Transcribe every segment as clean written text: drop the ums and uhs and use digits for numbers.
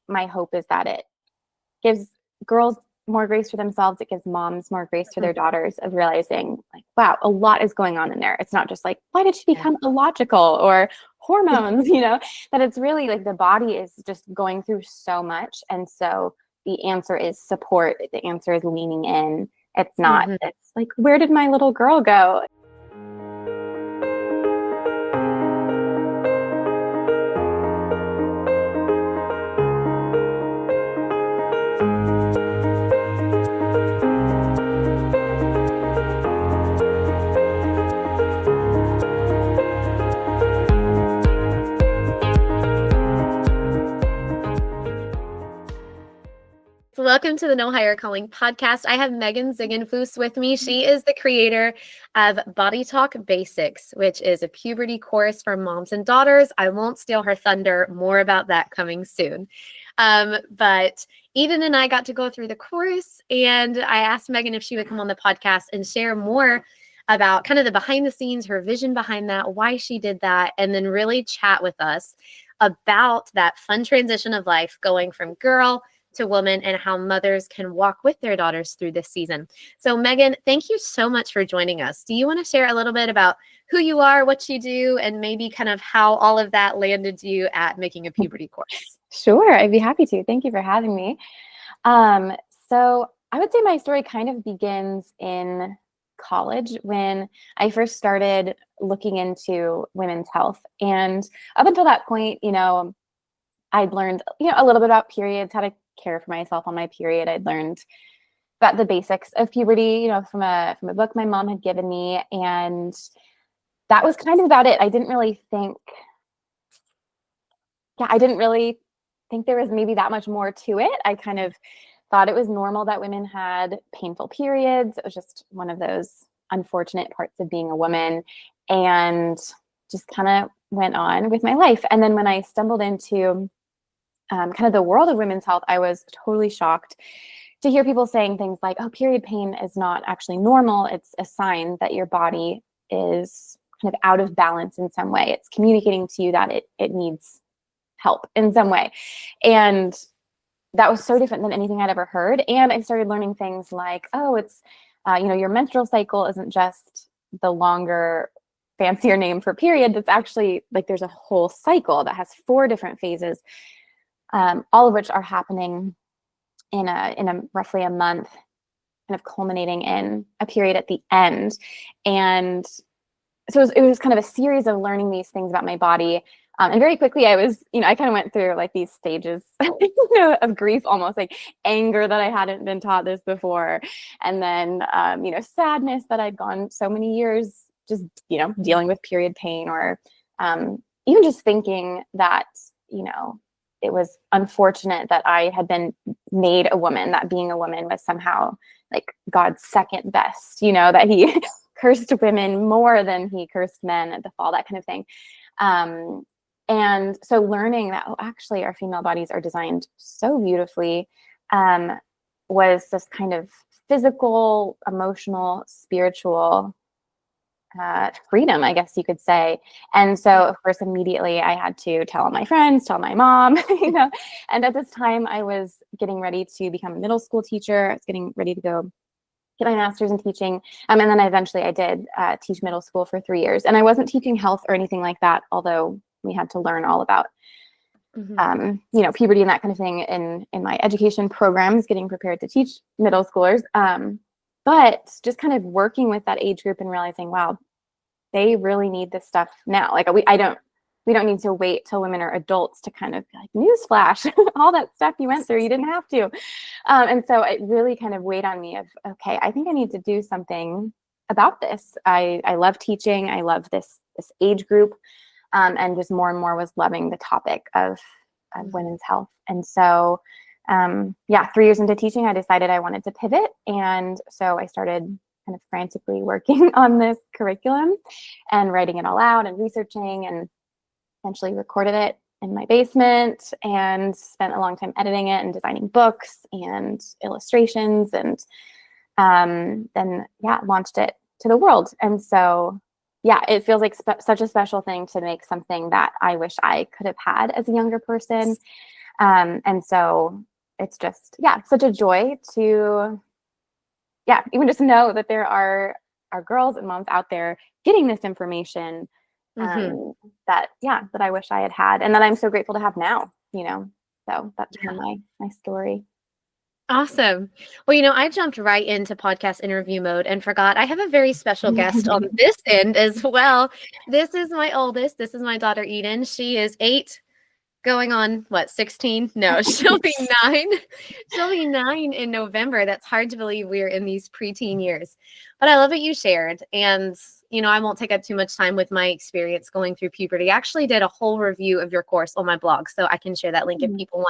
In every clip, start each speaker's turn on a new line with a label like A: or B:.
A: my hope is that it gives girls more grace for themselves. It gives moms more grace for their daughters, of realizing like, wow, a lot is going on in there. It's not just like, why did she become illogical, or hormones, that it's really like the body is just going through so much. And so the answer is support. The answer is leaning in. It's not, it's like, where did my little girl go?
B: Welcome to the No Higher Calling podcast. I have Megan Ziegenfus with me. She is the creator of Body Talk Basics, which is a puberty course for moms and daughters. I won't steal her thunder. More about that coming soon. But Eden and I got to go through the course, and I asked Megan if she would come on the podcast and share more about kind of the behind the scenes, her vision behind that, why she did that, and then really chat with us about that fun transition of life going from girl to woman, and how mothers can walk with their daughters through this season. So Megan, thank you so much for joining us. Do you want to share a little bit about who you are, what you do, and maybe kind of how all of that landed you at making a puberty course?
A: Sure, I'd be happy to. Thank you for having me. So I would say my story kind of begins in college, when I first started looking into women's health. And up until that point, I'd learned, a little bit about periods, how to care for myself on my period. I'd learned about the basics of puberty, from a book my mom had given me. And that was kind of about it. I didn't really think there was maybe that much more to it. I kind of thought it was normal that women had painful periods. It was just one of those unfortunate parts of being a woman, and just kind of went on with my life. And then when I stumbled into kind of the world of women's health, I was totally shocked to hear people saying things like, oh, period pain is not actually normal. It's a sign that your body is kind of out of balance in some way. It's communicating to you that it needs help in some way. And that was so different than anything I'd ever heard. And I started learning things like, oh, it's, your menstrual cycle isn't just the longer, fancier name for period. It's actually like there's a whole cycle that has 4 different phases, all of which are happening in a roughly a month, kind of culminating in a period at the end. And so it was kind of a series of learning these things about my body. And very quickly I was, I kind of went through like these stages, of grief, almost like anger that I hadn't been taught this before. And then, sadness that I'd gone so many years just, dealing with period pain, or even just thinking that, it was unfortunate that I had been made a woman, that being a woman was somehow like God's second best, that he cursed women more than he cursed men at the fall, that kind of thing. And so learning that, actually our female bodies are designed so beautifully, was this kind of physical, emotional, spiritual freedom, I guess you could say. And so, of course, immediately I had to tell all my friends, tell my mom, and at this time I was getting ready to become a middle school teacher. I was getting ready to go get my master's in teaching. And then I did teach middle school for 3 years. And I wasn't teaching health or anything like that, although we had to learn all about, puberty and that kind of thing in my education programs, getting prepared to teach middle schoolers. But just kind of working with that age group and realizing, wow, they really need this stuff now. Like we don't need to wait till women are adults to kind of be like, newsflash, all that stuff you went through, you didn't have to. And so it really kind of weighed on me of, okay, I think I need to do something about this. I love teaching. I love this age group. And just more and more was loving the topic of women's health. And so, 3 years into teaching, I decided I wanted to pivot. And so I started kind of frantically working on this curriculum and writing it all out and researching, and eventually recorded it in my basement and spent a long time editing it and designing books and illustrations, and then launched it to the world. And so, it feels like such a special thing to make something that I wish I could have had as a younger person. And so it's just, such a joy to, even just know that there are girls and moms out there getting this information that I wish I had had, and that I'm so grateful to have now, so that's kind of my story.
B: Awesome. Well, I jumped right into podcast interview mode and forgot I have a very special guest on this end as well. This is my oldest. This is my daughter, Eden. She is 8, going on, 16? No, she'll be 9. She'll be 9 in November. That's hard to believe we're in these preteen years. But I love what you shared. And, I won't take up too much time with my experience going through puberty. I actually did a whole review of your course on my blog, so I can share that link if people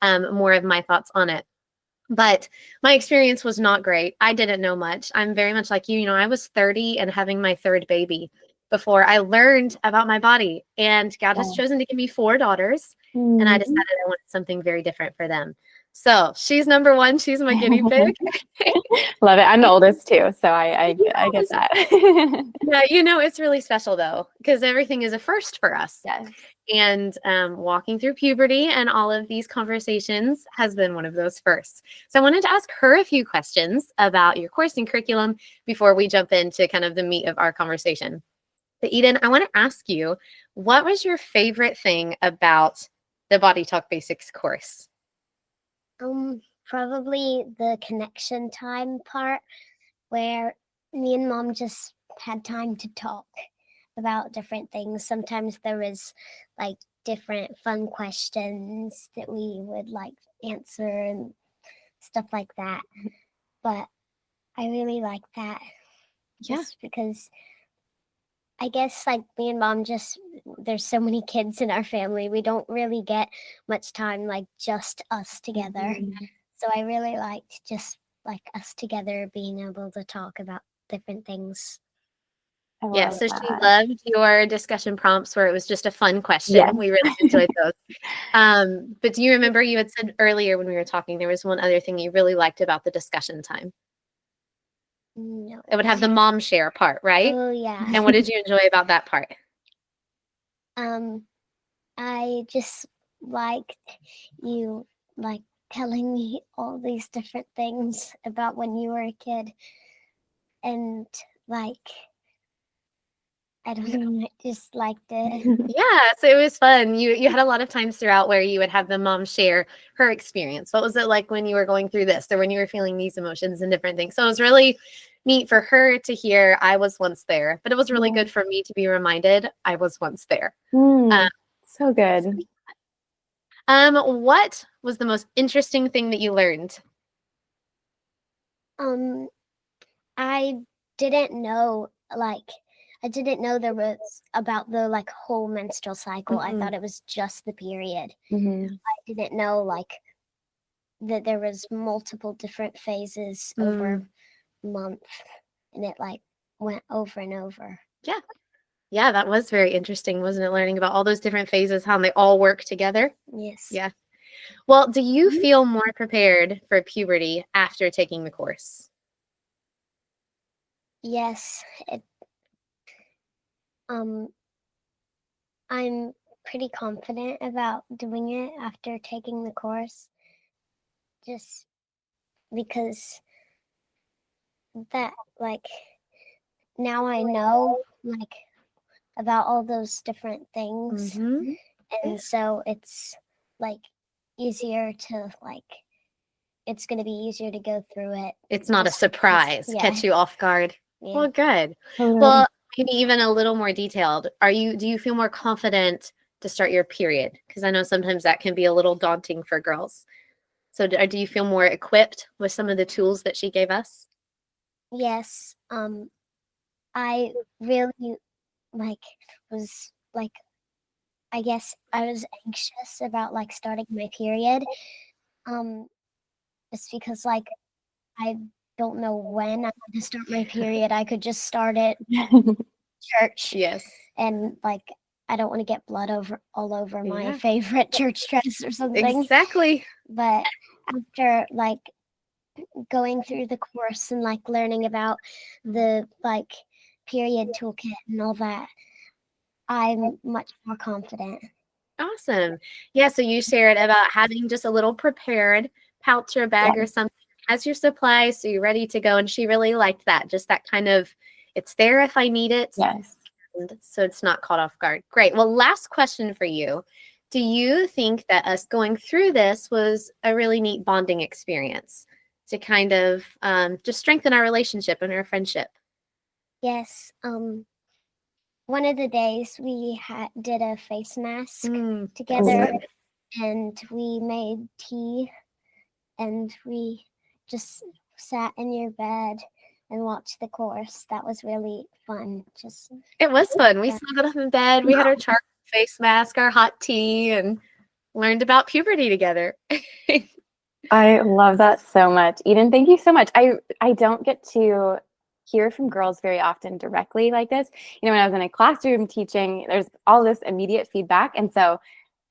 B: want more of my thoughts on it. But my experience was not great. I didn't know much. I'm very much like you. I was 30 and having my 3rd baby before I learned about my body. And God has chosen to give me 4 daughters. And I decided I wanted something very different for them. So she's number 1. She's my guinea pig.
A: Love it. I'm the oldest too, so I get that.
B: Yeah, it's really special though, because everything is a first for us.
A: Yes.
B: And walking through puberty and all of these conversations has been one of those firsts. So I wanted to ask her a few questions about your course and curriculum before we jump into kind of the meat of our conversation. So Eden, I want to ask you, what was your favorite thing about the Body Talk Basics course?
C: Probably the connection time part, where me and Mom just had time to talk about different things. Sometimes there was like different fun questions that we would like answer and stuff like that. But I really like that. Just because I guess like me and Mom there's so many kids in our family. We don't really get much time, like just us together. So I really liked just like us together being able to talk about different things.
B: Yeah, so she loved your discussion prompts where it was just a fun question. Yeah. We really enjoyed those. But do you remember you had said earlier when we were talking, there was one other thing you really liked about the discussion time?
C: No.
B: It would have the mom share part, right?
C: Oh, yeah.
B: And what did you enjoy about that part?
C: I just liked you like telling me all these different things about when you were a kid. And like, I don't know, I just liked it.
B: Yeah, so it was fun. You had a lot of times throughout where you would have the mom share her experience. What was it like when you were going through this, or when you were feeling these emotions and different things? So it was really neat for her to hear I was once there, but it was really good for me to be reminded I was once there.
A: So good.
B: What was the most interesting thing that you learned?
C: I didn't know there was about the like whole menstrual cycle. I thought it was just the period. I didn't know like that there was multiple different phases over a month, and it like went over and over.
B: Yeah, that was very interesting, wasn't it? Learning about all those different phases, how they all work together.
C: Yes.
B: Yeah. Well, do you feel more prepared for puberty after taking the course?
C: Yes. I'm pretty confident about doing it after taking the course, just because that like now I know like about all those different things, and so it's like easier to like it's going to be easier to go through it.
B: It's not a surprise, catch you off guard.
C: Yeah.
B: Well, good. Well, maybe even a little more detailed. Do you feel more confident to start your period? Because I know sometimes that can be a little daunting for girls. So do you feel more equipped with some of the tools that she gave us?
C: Yes. I really was I guess I was anxious about like starting my period. It's because like I don't know when I'm going to start my period. I could just start it church.
B: Yes.
C: And like I don't want to get blood all over my favorite church dress or something.
B: Exactly.
C: But after like going through the course and like learning about the like period toolkit and all that, I'm much more confident.
B: Awesome. Yeah, so you shared about having just a little prepared pouch or bag or something as your supplies, so you're ready to go. And she really liked that, just that kind of, it's there if I need it.
A: Yes.
B: And so it's not caught off guard. Great. Well, last question for you. Do you think that us going through this was a really neat bonding experience to kind of just strengthen our relationship and our friendship?
C: Yes. One of the days we did a face mask together,
B: good.
C: and we made tea, and we just sat in your bed and watched the course. That was really fun.
B: It was fun. We snuggled up in bed. We had our charcoal face mask, our hot tea, and learned about puberty together.
A: I love that so much. Eden, thank you so much. I don't get to hear from girls very often directly like this. You know, when I was in a classroom teaching, there's all this immediate feedback. And so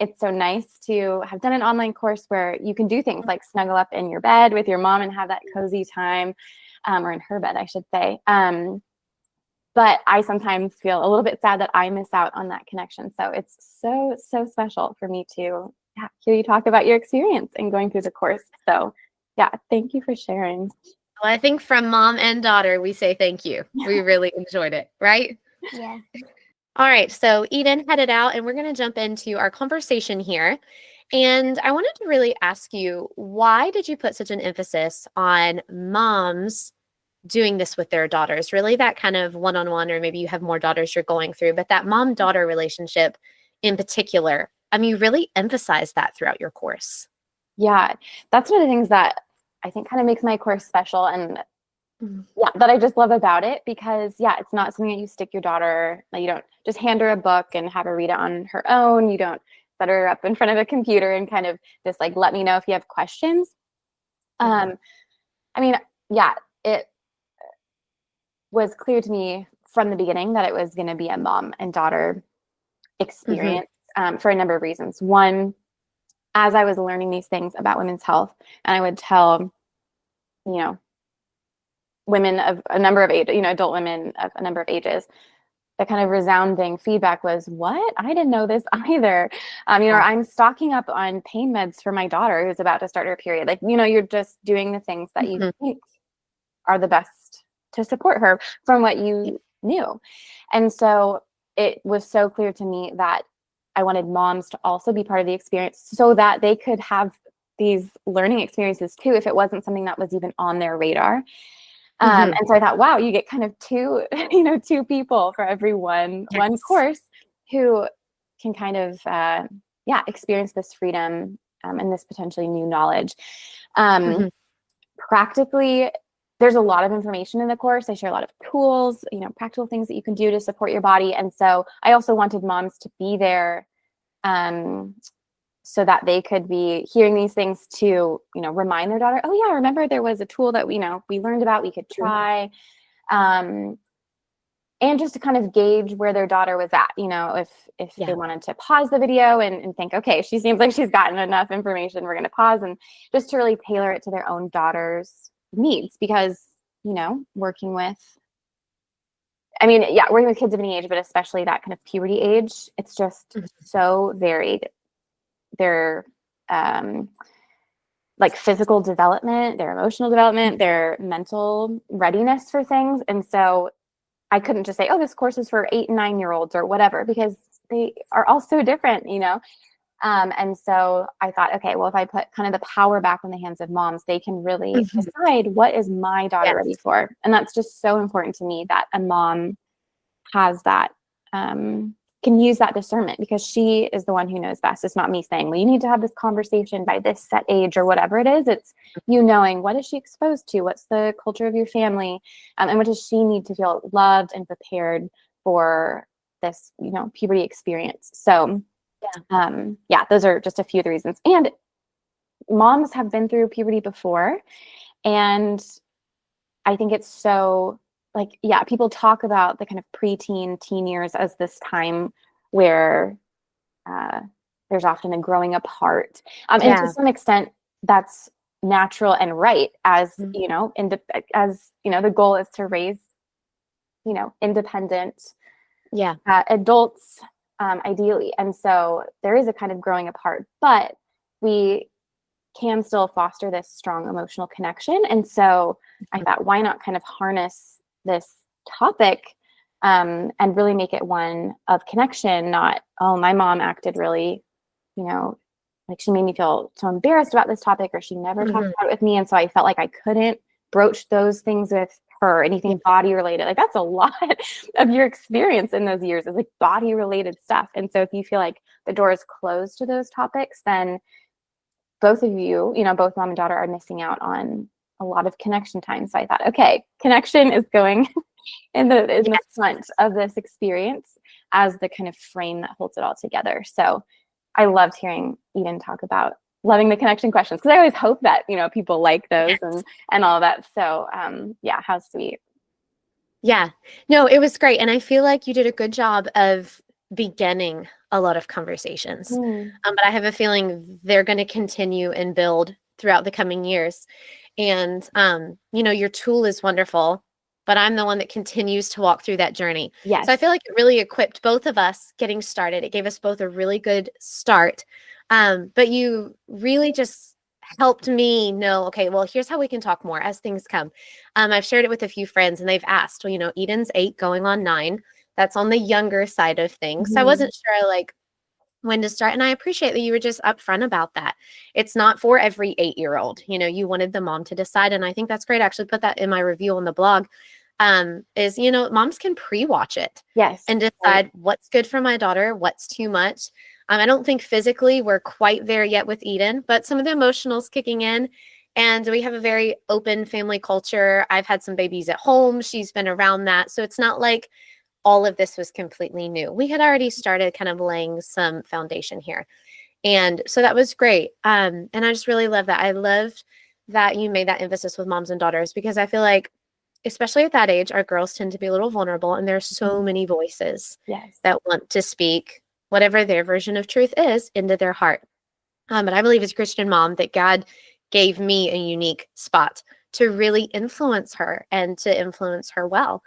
A: it's so nice to have done an online course where you can do things like snuggle up in your bed with your mom and have that cozy time, or in her bed, I should say. But I sometimes feel a little bit sad that I miss out on that connection. So it's so, so special for me to hear you talk about your experience and going through the course. So yeah, thank you for sharing.
B: Well, I think from mom and daughter, we say thank you. We really enjoyed it, right?
C: Yeah.
B: All right. So Eden headed out, and we're going to jump into our conversation here. And I wanted to really ask you, why did you put such an emphasis on moms doing this with their daughters? Really that kind of one-on-one, or maybe you have more daughters you're going through, but that mom-daughter relationship in particular, I mean, you really emphasize that throughout your course.
A: Yeah, that's one of the things that I think kind of makes my course special, and yeah, that I just love about it, because yeah, it's not something that you stick your daughter, like you don't just hand her a book and have her read it on her own. You don't set her up in front of a computer and kind of just like, let me know if you have questions. I mean, yeah, it was clear to me from the beginning that it was going to be a mom and daughter experience, for a number of reasons. One, as I was learning these things about women's health, and I would tell, you know, women of a number of ages, you know, adult women of a number of ages, the kind of resounding feedback was, what? I didn't know this either. You know, or I'm stocking up on pain meds for my daughter who's about to start her period. Like, you know, you're just doing the things that you think are the best to support her from what you knew. And so it was so clear to me that I wanted moms to also be part of the experience so that they could have these learning experiences too, if it wasn't something that was even on their radar. And so I thought, wow, you get kind of two people for every one course who can kind of, experience this freedom and this potentially new knowledge. Practically, there's a lot of information in the course. I share a lot of tools, you know, practical things that you can do to support your body. And so I also wanted moms to be there, so that they could be hearing these things to, you know, remind their daughter, oh yeah, remember there was a tool that we learned about, we could try. And just to kind of gauge where their daughter was at, you know, if they wanted to pause the video and think, okay, she seems like she's gotten enough information, we're going to pause, and just to really tailor it to their own daughter's needs. Because, you know, working with kids of any age, but especially that kind of puberty age, it's just so varied. Their like physical development, their emotional development, their mental readiness for things. And so I couldn't just say, oh, this course is for 8 and 9-year-olds or whatever, because they are all so different, you know? And so I thought, okay, well, if I put kind of the power back in the hands of moms, they can really decide, what is my daughter ready for? And that's just so important to me, that a mom has that, can use that discernment, because she is the one who knows best. It's not me saying, well, you need to have this conversation by this set age or whatever it is. It's you knowing, what is she exposed to? What's the culture of your family? And what does she need to feel loved and prepared for this, you know, puberty experience? So those are just a few of the reasons. And moms have been through puberty before. And I think it's so, like, people talk about the kind of preteen, teen years as this time where there's often a growing apart. And to some extent, that's natural and right, as, you know, the goal is to raise, you know, independent adults ideally. And so there is a kind of growing apart, but we can still foster this strong emotional connection. And so I thought, why not kind of harness this topic and really make it one of connection, not, oh, my mom acted really, like she made me feel so embarrassed about this topic, or she never talked about it with me. And so I felt like I couldn't broach those things with her, anything body related. Like that's a lot of your experience in those years is like body related stuff. And so if you feel like the door is closed to those topics, then both of you, both mom and daughter are missing out on a lot of connection time. So I thought, okay, connection is going in the front of this experience as the kind of frame that holds it all together. So I loved hearing Eden talk about loving the connection questions, because I always hope that, people like those and all of that. So how sweet.
B: Yeah, no, it was great. And I feel like you did a good job of beginning a lot of conversations. But I have a feeling they're going to continue and build throughout the coming years. And, your tool is wonderful, but I'm the one that continues to walk through that journey.
A: Yes.
B: So I feel like it really equipped both of us getting started. It gave us both a really good start. But you really just helped me know, okay, well, here's how we can talk more as things come. I've shared it with a few friends and they've asked, well, Eden's 8 going on 9. That's on the younger side of things. So I wasn't sure like when to start. And I appreciate that you were just upfront about that. It's not for every 8-year-old. You wanted the mom to decide. And I think that's great. I actually put that in my review on the blog. Is, moms can pre-watch it.
A: Yes.
B: And decide what's good for my daughter, what's too much. I don't think physically we're quite there yet with Eden, but some of the emotionals kicking in. And we have a very open family culture. I've had some babies at home. She's been around that. So it's not like all of this was completely new. We had already started kind of laying some foundation here. And so that was great. And I just really love that. I loved that you made that emphasis with moms and daughters, because I feel like, especially at that age, our girls tend to be a little vulnerable, and there's so many voices that want to speak whatever their version of truth is into their heart. But I believe as a Christian mom that God gave me a unique spot to really influence her and to influence her well.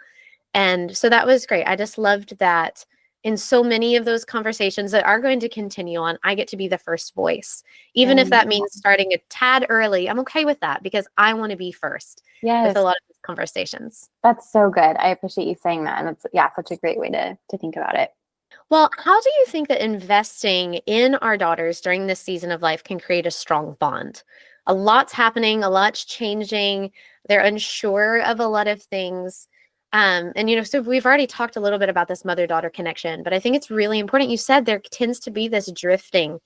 B: And so that was great. I just loved that in so many of those conversations that are going to continue on, I get to be the first voice. Even if that means starting a tad early, I'm okay with that, because I want to be first with a lot of these conversations.
A: That's so good. I appreciate you saying that. And it's, such a great way to think about it.
B: Well, how do you think that investing in our daughters during this season of life can create a strong bond? A lot's happening, a lot's changing. They're unsure of a lot of things. So we've already talked a little bit about this mother-daughter connection, but I think it's really important. You said there tends to be this drifting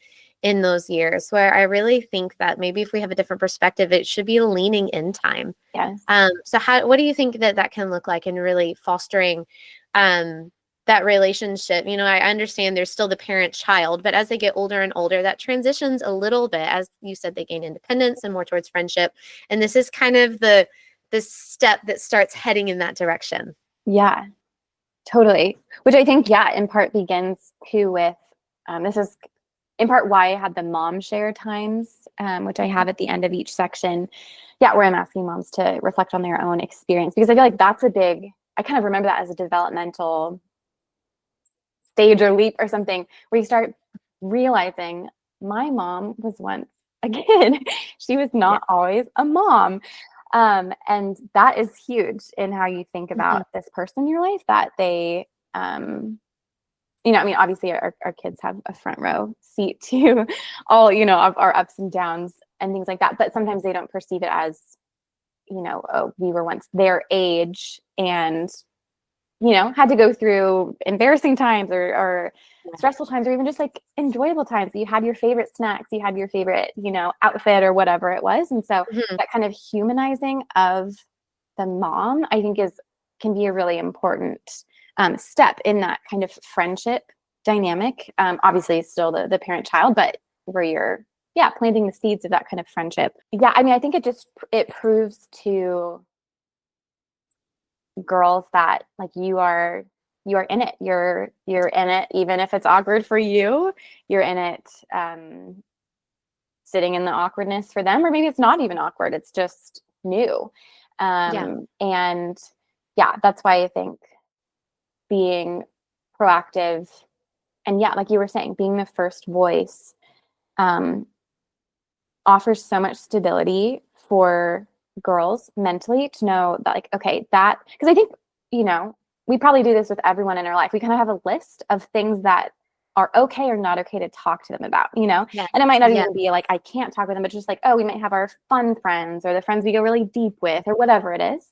B: in those years, where I really think that maybe if we have a different perspective, it should be a leaning in time.
A: Yes.
B: So what do you think that can look like in really fostering that relationship? I understand there's still the parent-child, but as they get older and older, that transitions a little bit. As you said, they gain independence and more towards friendship. And this is kind of this step that starts heading in that direction.
A: Yeah, totally. Which I think, in part begins too with, this is in part why I had the mom share times, which I have at the end of each section. Where I'm asking moms to reflect on their own experience, because I feel like that's I kind of remember that as a developmental stage or leap or something, where you start realizing my mom was once a kid. She was not always a mom. And that is huge in how you think about this person in your life, that they, obviously our kids have a front row seat to all, of our ups and downs and things like that. But sometimes they don't perceive it as, oh, we were once their age and, had to go through embarrassing times or stressful times, or even just like enjoyable times. You had your favorite snacks, you had your favorite, outfit or whatever it was. And so that kind of humanizing of the mom, I think can be a really important step in that kind of friendship dynamic. Obviously it's still the parent-child, but where you're, planting the seeds of that kind of friendship. I think it proves to girls that like you are in it. You're in it, even if it's awkward for you. You're in it, sitting in the awkwardness for them, or maybe it's not even awkward. It's just new. And that's why I think being proactive yeah, like you were saying, being the first voice offers so much stability for girls mentally to know that, like, okay, that, because I think, you know, we probably do this with everyone in our life. We kind of have a list of things that are okay or not okay to talk to them about, you know?
B: Yeah.
A: And it might not
B: Yeah.
A: even be like, I can't talk with them, but just like, oh, we might have our fun friends or the friends we go really deep with or whatever it is.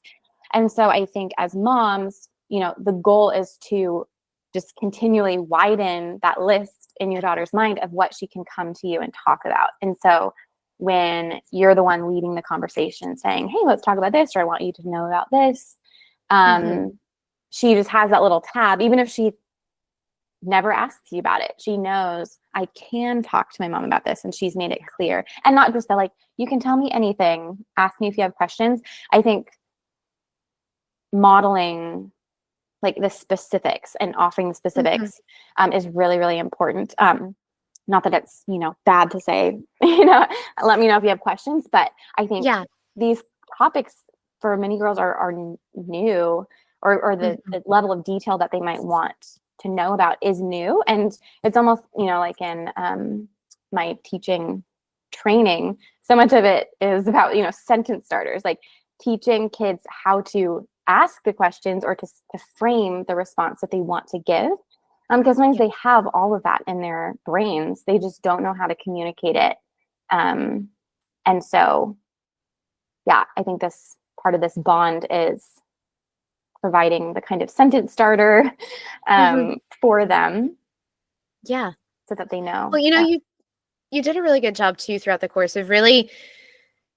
A: And so I think as moms, you know, the goal is to just continually widen that list in your daughter's mind of what she can come to you and talk about. And so when you're the one leading the conversation saying, hey, let's talk about this, or I want you to know about this, she just has that little tab, even if she never asks you about it. She knows I can talk to my mom about this, and she's made it clear. And not just that, like, you can tell me anything, ask me if you have questions. I think modeling like the specifics and offering the specifics is really, really important. Not that it's, you know, bad to say, you know, let me know if you have questions, but I think these topics for many girls are new, or the level of detail that they might want to know about is new. And it's almost, you know, like in my teaching training, so much of it is about, you know, sentence starters, like teaching kids how to ask the questions or to frame the response that they want to give. Because sometimes they have all of that in their brains. They just don't know how to communicate it. And so, yeah, I think this part of this bond is providing the kind of sentence starter for them.
B: Yeah.
A: So that they know.
B: Well, you know, you did a really good job too throughout the course of really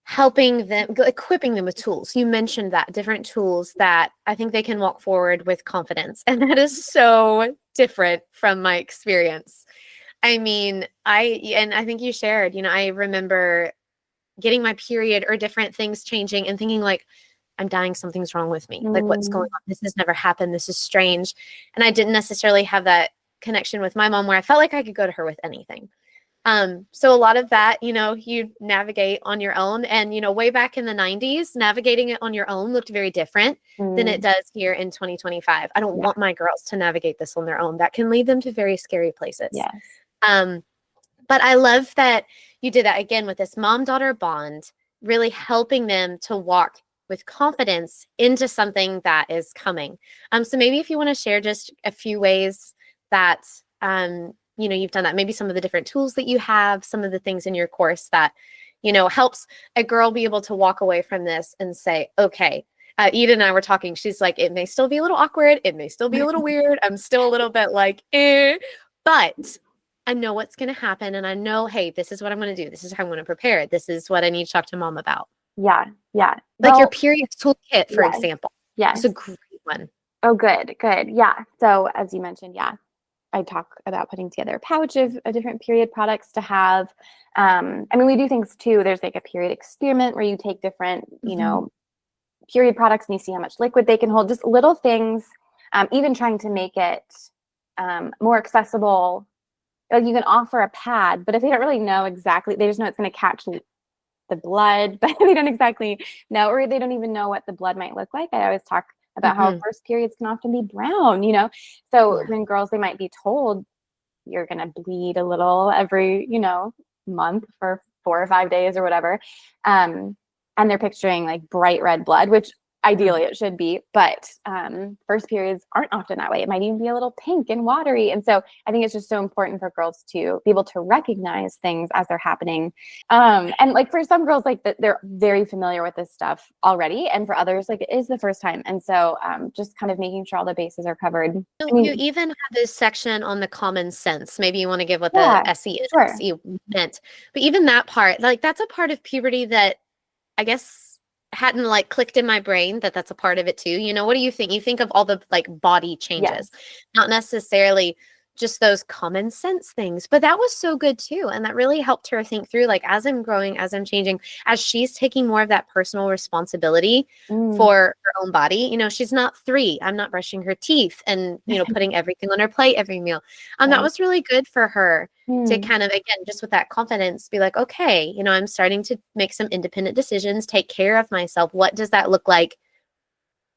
B: helping them, equipping them with tools. You mentioned that different tools that I think they can walk forward with confidence. And that is so different from my experience. I mean, I think you shared, you know, I remember getting my period or different things changing and thinking like, I'm dying, something's wrong with me. Like, what's going on? This has never happened. This is strange. And I didn't necessarily have that connection with my mom where I felt like I could go to her with anything. So a lot of that, you know, you navigate on your own. And, you know, way back in the 90s, navigating it on your own looked very different than it does here in 2025. I don't want my girls to navigate this on their own. That can lead them to very scary places.
A: Yes.
B: But I love that you did that again with this mom-daughter bond, really helping them to walk with confidence into something that is coming. So maybe if you want to share just a few ways that, you know, you've done that, maybe some of the different tools that you have, some of the things in your course that, you know, helps a girl be able to walk away from this and say, okay, Eden and I were talking, she's like, it may still be a little awkward. It may still be a little weird. I'm still a little bit like, but I know what's going to happen. And I know, hey, this is what I'm going to do. This is how I'm going to prepare. This is what I need to talk to mom about.
A: Yeah. Yeah.
B: Like your period toolkit, for
A: yes.
B: example.
A: Yes.
B: It's a great one.
A: Oh, good. Good. Yeah. So as you mentioned, I talk about putting together a pouch of different period products to have. I mean, we do things too. There's like a period experiment where you take different, you know, period products and you see how much liquid they can hold, just little things, even trying to make it more accessible. Like you can offer a pad, but if they don't really know exactly, they just know it's going to catch the blood, but they don't exactly know, or they don't even know what the blood might look like. I always talk about how first periods can often be brown, you know? So when girls, they might be told you're going to bleed a little every, you know, month for 4 or 5 days or whatever. And they're picturing like bright red blood, which ideally it should be, but first periods aren't often that way. It might even be a little pink and watery. And so I think it's just so important for girls to be able to recognize things as they're happening. And like for some girls, like they're very familiar with this stuff already. And for others, like it is the first time. And so just kind of making sure all the bases are covered.
B: So
A: I mean,
B: you even have this section on the common sense. Maybe you want to give what the SE is, SE meant. But even that part, like that's a part of puberty that I guess hadn't like clicked in my brain that's a part of it too. You know, what do you think? You think of all the like body changes, not necessarily just those common sense things, but that was so good too. And that really helped her think through, like, as I'm growing, as I'm changing, as she's taking more of that personal responsibility for her own body. You know, she's not 3. I'm not brushing her teeth and, you know, putting everything on her plate every meal. That was really good for her to kind of, again, just with that confidence, be like, okay, you know, I'm starting to make some independent decisions, take care of myself. What does that look like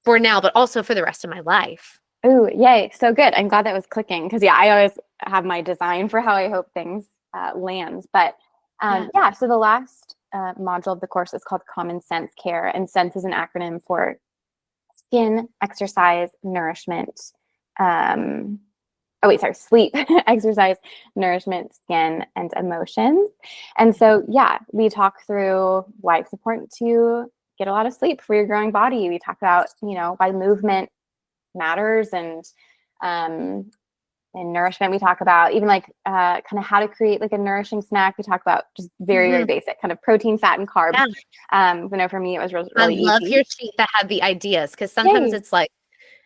B: for now, but also for the rest of my life?
A: Ooh, yay. So good. I'm glad that was clicking because, yeah, I always have my design for how I hope things land. But yeah, so the last module of the course is called Common Sense Care. And SENSE is an acronym for skin, exercise, nourishment. Sleep, exercise, nourishment, skin, and emotions. And so, yeah, we talk through why it's important to get a lot of sleep for your growing body. We talk about, why movement matters and nourishment. We talk about even like kind of how to create like a nourishing snack. We talk about just very, very basic kind of protein, fat, and carbs. For me, it was really
B: I love
A: easy.
B: your sheet that had the ideas because sometimes it's like,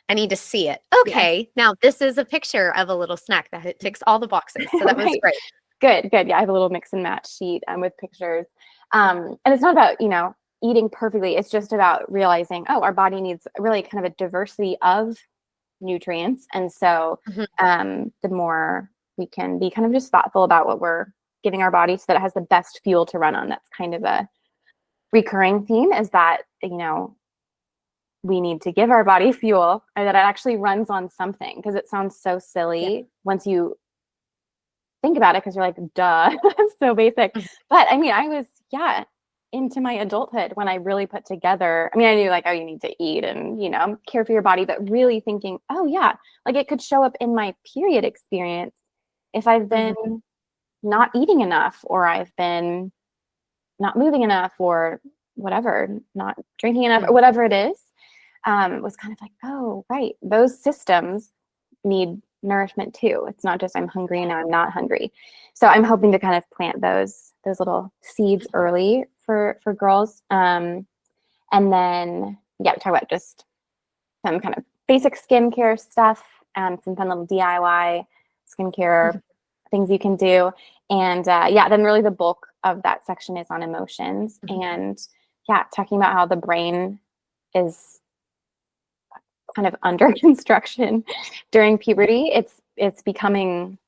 B: I need to see it. Okay, now this is a picture of a little snack that it ticks all the boxes. So that was great.
A: Good. Yeah, I have a little mix and match sheet with pictures. And it's not about, eating perfectly. It's just about realizing, our body needs really kind of a diversity of nutrients. And so the more we can be kind of just thoughtful about what we're giving our body so that it has the best fuel to run on. That's kind of a recurring theme, is that, we need to give our body fuel, or that it actually runs on something, because it sounds so silly once you think about it, because you're like, duh, that's so basic. But I mean, I was, into my adulthood when I really put together, I knew like, you need to eat and, care for your body, but really thinking, like it could show up in my period experience if I've been not eating enough, or I've been not moving enough, or whatever, not drinking enough, or whatever it is. Was kind of like, oh, right, those systems need nourishment too. It's not just I'm hungry and now I'm not hungry. So I'm hoping to kind of plant those little seeds early for girls. And then, we talk about just some kind of basic skincare stuff, some fun little DIY skincare things you can do. And then really the bulk of that section is on emotions. And talking about how the brain is kind of under construction during puberty. It's becoming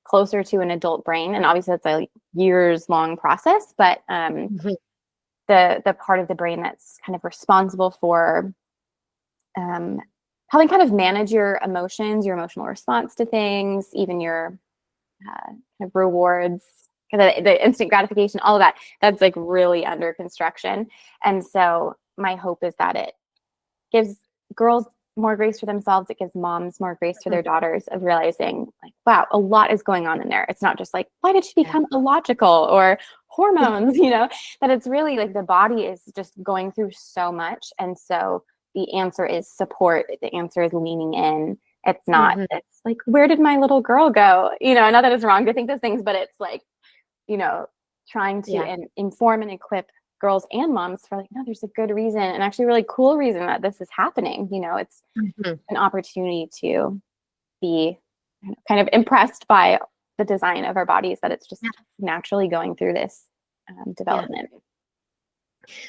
A: closer to an adult brain, and obviously it's a years long process, but the part of the brain that's kind of responsible for helping kind of manage your emotions, your emotional response to things, even your kind of rewards, the instant gratification, all of that's like really under construction. And so my hope is that it gives girls more grace for themselves. It gives moms more grace for their daughters, of realizing like, wow, a lot is going on in there. It's not just like, why did she become illogical, or hormones, that it's really like the body is just going through so much. And so the answer is support. The answer is leaning in. It's not, it's like, where did my little girl go? Not that it's wrong to think those things, but it's like, trying to inform and equip girls and moms for like, no, there's a good reason, and actually really cool reason that this is happening. It's an opportunity to be kind of impressed by the design of our bodies, that it's just naturally going through this development.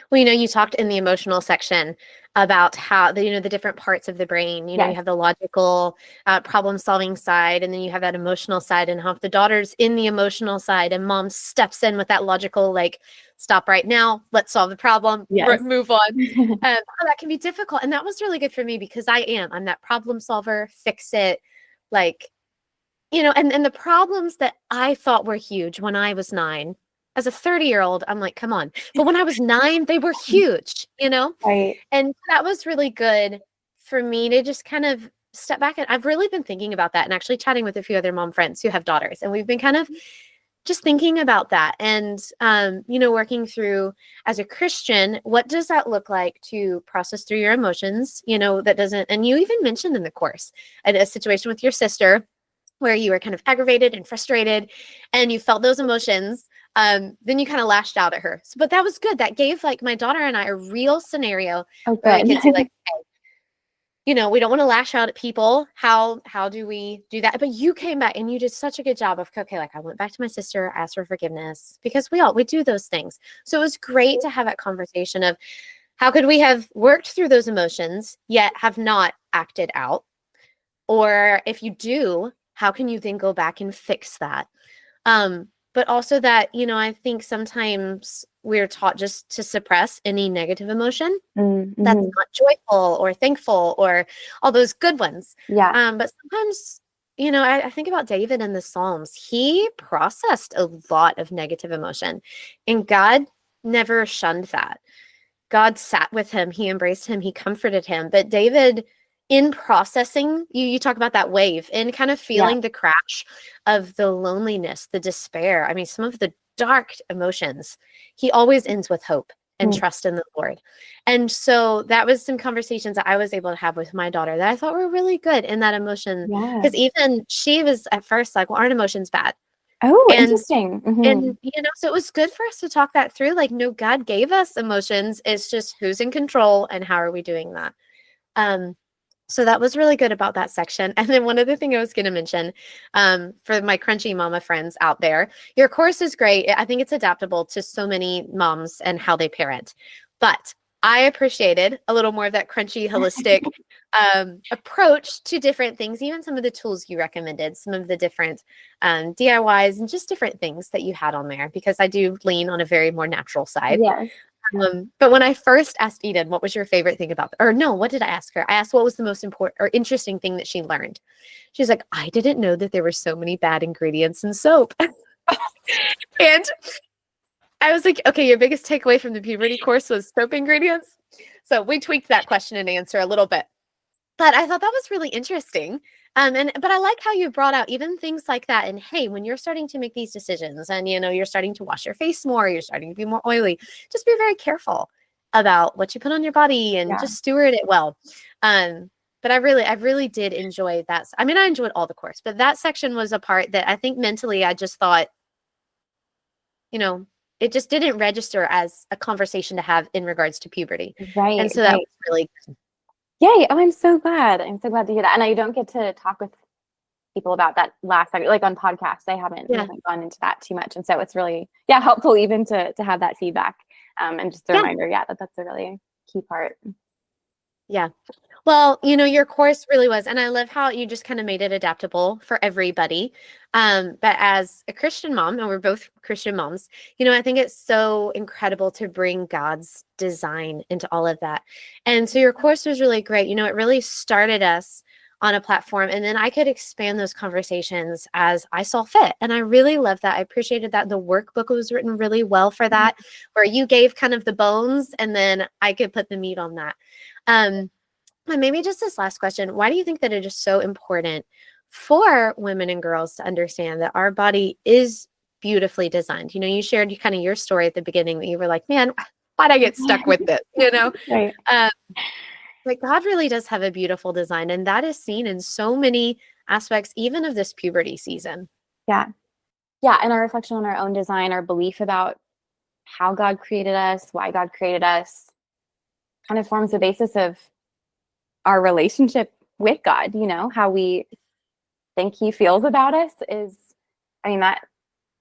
B: Well, you talked in the emotional section about how the different parts of the brain, you have the logical problem solving side, and then you have that emotional side, and how if the daughter's in the emotional side and mom steps in with that logical, like, stop right now, let's solve the problem, move on. That can be difficult. And that was really good for me, because I'm that problem solver, fix it, like, and the problems that I thought were huge when I was 9, as a 30-year-old, I'm like, come on. But when I was 9, they were huge,
A: Right.
B: And that was really good for me to just kind of step back. And I've really been thinking about that, and actually chatting with a few other mom friends who have daughters. And we've been kind of just thinking about that, and, working through, as a Christian, what does that look like to process through your emotions? That doesn't, and you even mentioned in the course a situation with your sister where you were kind of aggravated and frustrated, and you felt those emotions. Then you kind of lashed out at her. But that was good. That gave like my daughter and I a real scenario where we can say like, hey, we don't want to lash out at people. How do we do that? But you came back and you did such a good job of, okay, like I went back to my sister, asked for forgiveness, because we do those things. So it was great to have that conversation of how could we have worked through those emotions yet have not acted out? Or if you do, how can you then go back and fix that? But also that, I think sometimes we're taught just to suppress any negative emotion
A: Mm-hmm.
B: that's not joyful or thankful or all those good ones.
A: Yeah.
B: But sometimes, I think about David in the Psalms. He processed a lot of negative emotion, and God never shunned that. God sat with him, he embraced him, he comforted him. But David, in processing, you talk about that wave, in kind of feeling the crash of the loneliness, the despair. I mean, some of the dark emotions, he always ends with hope and trust in the Lord. And so that was some conversations that I was able to have with my daughter that I thought were really good in that emotion.
A: Yeah.
B: Because even she was at first like, well, aren't emotions bad?
A: Oh,
B: And
A: interesting. Mm-hmm.
B: And, so it was good for us to talk that through. Like, no, God gave us emotions. It's just who's in control and how are we doing that? So that was really good about that section. And then one other thing I was going to mention, for my crunchy mama friends out there, your course is great. I think it's adaptable to so many moms and how they parent. But I appreciated a little more of that crunchy, holistic approach to different things, even some of the tools you recommended, some of the different DIYs and just different things that you had on there, because I do lean on a very more natural side.
A: Yes.
B: But when I first asked Eden, what was your favorite thing about, or no, what did I ask her? I asked what was the most important or interesting thing that she learned. She's like, I didn't know that there were so many bad ingredients in soap. And I was like, okay, your biggest takeaway from the puberty course was soap ingredients. So we tweaked that question and answer a little bit. But I thought that was really interesting. But I like how you brought out even things like that. And hey, when you're starting to make these decisions and, you're starting to wash your face more, you're starting to be more oily, just be very careful about what you put on your body and just steward it well. But I really did enjoy that. I mean, I enjoyed all the course, but that section was a part that I think mentally I just thought, it just didn't register as a conversation to have in regards to puberty.
A: Right.
B: And so that was really good.
A: Yay. Oh, I'm so glad. I'm so glad to hear that. And I don't get to talk with people about that last second, like on podcasts. I haven't gone into that too much. And so it's really, helpful even to have that feedback. And just a reminder, that's a really key part.
B: Yeah. Well, your course really was, and I love how you just kind of made it adaptable for everybody. But as a Christian mom, and we're both Christian moms, I think it's so incredible to bring God's design into all of that. And so your course was really great. It really started us on a platform, and then I could expand those conversations as I saw fit. And I really love that. I appreciated that. The workbook was written really well for that, where you gave kind of the bones, and then I could put the meat on that. And maybe just this last question, why do you think that it is so important for women and girls to understand that our body is beautifully designed? You shared kind of your story at the beginning that you were like, man, why'd I get stuck with this?
A: Right.
B: Like God really does have a beautiful design, and that is seen in so many aspects, even of this puberty season.
A: Yeah. Yeah. And our reflection on our own design, our belief about how God created us, why God created us, kind of forms the basis of our relationship with God. How we think he feels about us that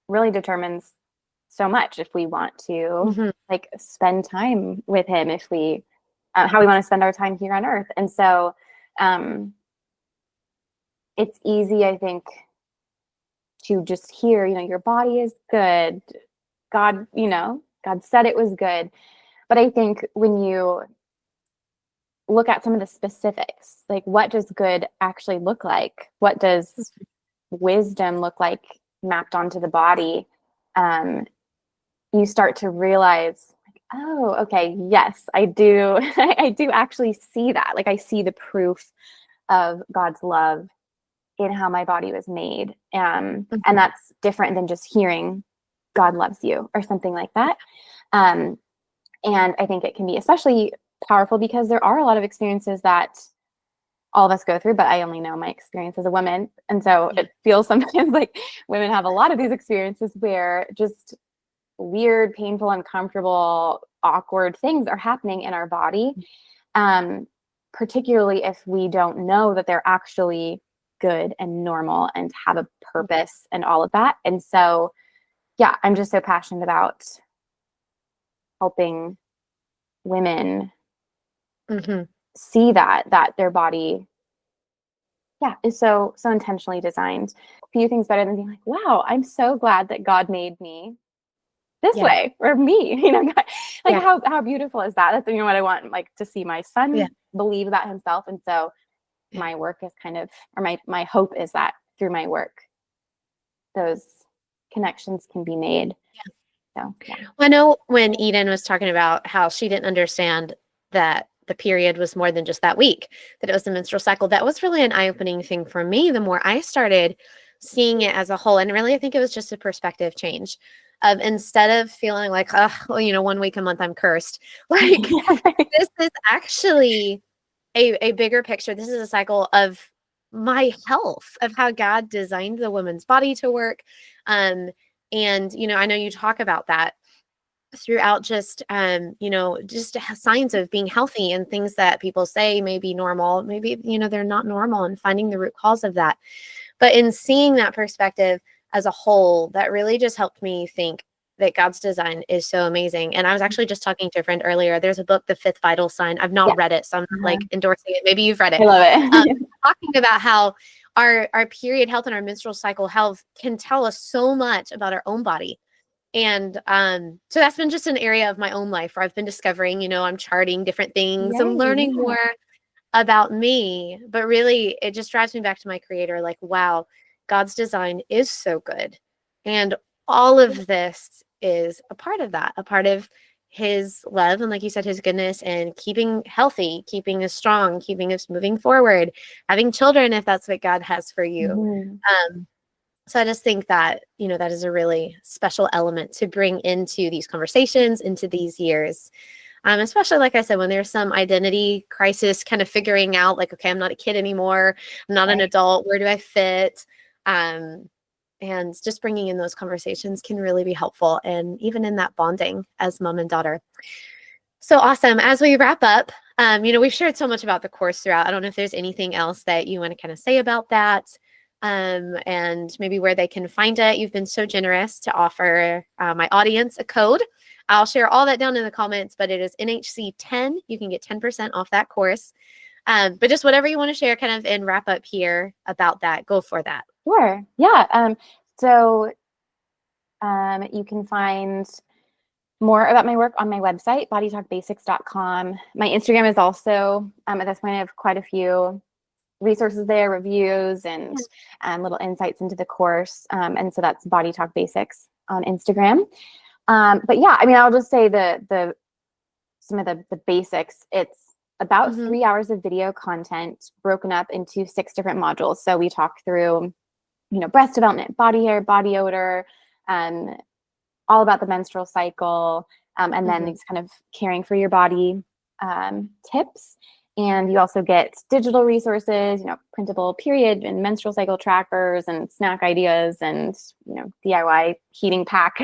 A: really determines so much if we want to like spend time with him, if we how we want to spend our time here on earth. And so it's easy, I think, to just hear, your body is good. God, God said it was good. But I think when you look at some of the specifics, like what does good actually look like? What does wisdom look like mapped onto the body? You start to realize, like, oh, okay, yes, I do. I do actually see that. Like I see the proof of God's love in how my body was made. And that's different than just hearing God loves you or something like that. And I think it can be especially powerful because there are a lot of experiences that all of us go through, but I only know my experience as a woman. And so it feels sometimes like women have a lot of these experiences where just weird, painful, uncomfortable, awkward things are happening in our body. Particularly if we don't know that they're actually good and normal and have a purpose and all of that. And so, I'm just so passionate about helping women see that their body is so intentionally designed. A few things better than being like, wow, I'm so glad that God made me this
B: Yeah.
A: way, or me, like
B: Yeah.
A: how beautiful is that? That's, what I want, like, to see my son believe about himself. And so my work is kind of, or my hope is that through my work, those connections can be made. So, yeah.
B: I know when Eden was talking about how she didn't understand that the period was more than just that week, that it was the menstrual cycle, that was really an eye-opening thing for me the more I started seeing it as a whole. And really, I think it was just a perspective change of, instead of feeling like, oh, well, 1 week a month, I'm cursed. Like, this is actually a bigger picture. This is a cycle of my health, of how God designed the woman's body to work. And, I know you talk about that throughout, just just signs of being healthy and things that people say may be normal, maybe they're not normal, and finding the root cause of that. But in seeing that perspective as a whole, that really just helped me think that God's design is so amazing. And I was actually just talking to a friend earlier. There's a book, The Fifth Vital Sign. I've not read it, so I'm not like endorsing it. Maybe you've read it.
A: I love it.
B: Talking about how our period health and our menstrual cycle health can tell us so much about our own body. And so that's been just an area of my own life where I've been discovering, I'm charting different things. I'm learning more about me, but really it just drives me back to my creator. Like, wow, God's design is so good. And all of this is a part of that, a part of his love. And like you said, his goodness, and keeping healthy, keeping us strong, keeping us moving forward, having children, if that's what God has for you. So I just think that, that is a really special element to bring into these conversations, into these years. Especially, like I said, when there's some identity crisis, kind of figuring out like, okay, I'm not a kid anymore. I'm not an adult. Where do I fit? And just bringing in those conversations can really be helpful. And even in that bonding as mom and daughter. So awesome. As we wrap up, we've shared so much about the course throughout. I don't know if there's anything else that you want to kind of say about that. And maybe where they can find it. You've been so generous to offer my audience a code. I'll share all that down in the comments, but it is NHC10. You can get 10% off that course. But just whatever you want to share kind of and wrap up here about that, go for that.
A: Sure. Yeah. So you can find more about my work on my website, bodytalkbasics.com. My Instagram is also, at this point, I have quite a few resources there, reviews, and little insights into the course. And so that's Body Talk Basics on Instagram. But yeah, I'll just say some of the basics. It's about 3 hours of video content broken up into 6 different modules. So we talk through, breast development, body hair, body odor, all about the menstrual cycle, and then these kind of caring for your body tips. And you also get digital resources, printable period and menstrual cycle trackers, and snack ideas, and DIY heating pack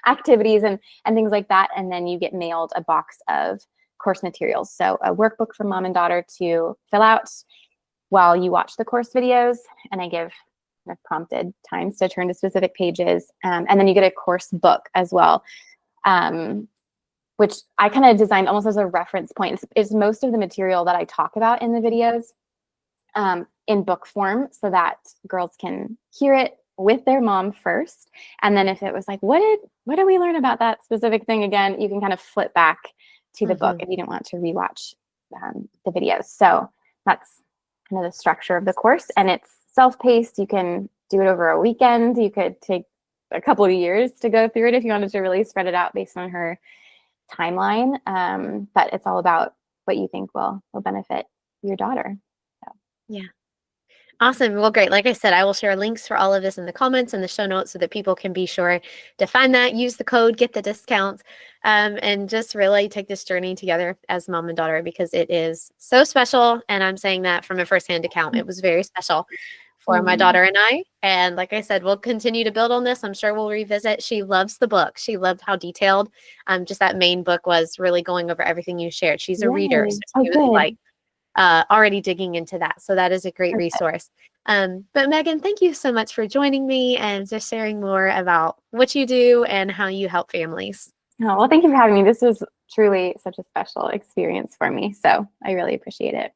A: activities and things like that. And then you get mailed a box of course materials. So a workbook for mom and daughter to fill out while you watch the course videos. And I give prompted times to turn to specific pages. And then you get a course book as well, which I kind of designed almost as a reference point. It's most of the material that I talk about in the videos in book form, so that girls can hear it with their mom first. And then if it was like, what did we learn about that specific thing again, you can kind of flip back to the book if you don't want to rewatch the videos. So that's kind of the structure of the course. And it's self-paced. You can do it over a weekend. You could take a couple of years to go through it if you wanted to really spread it out based on her timeline. But it's all about what you think will benefit your daughter. So.
B: Yeah. Awesome. Well, great. Like I said, I will share links for all of this in the comments and the show notes so that people can be sure to find that, use the code, get the discount, and just really take this journey together as mom and daughter, because it is so special. And I'm saying that from a firsthand account. It was very special for my daughter and I. And like I said, we'll continue to build on this. I'm sure we'll revisit. She loves the book. She loved how detailed just that main book was, really going over everything you shared. She's a reader. So she was like already digging into that. So that is a great resource. But Megan, thank you so much for joining me and just sharing more about what you do and how you help families.
A: Oh, well, thank you for having me. This was truly such a special experience for me. So I really appreciate it.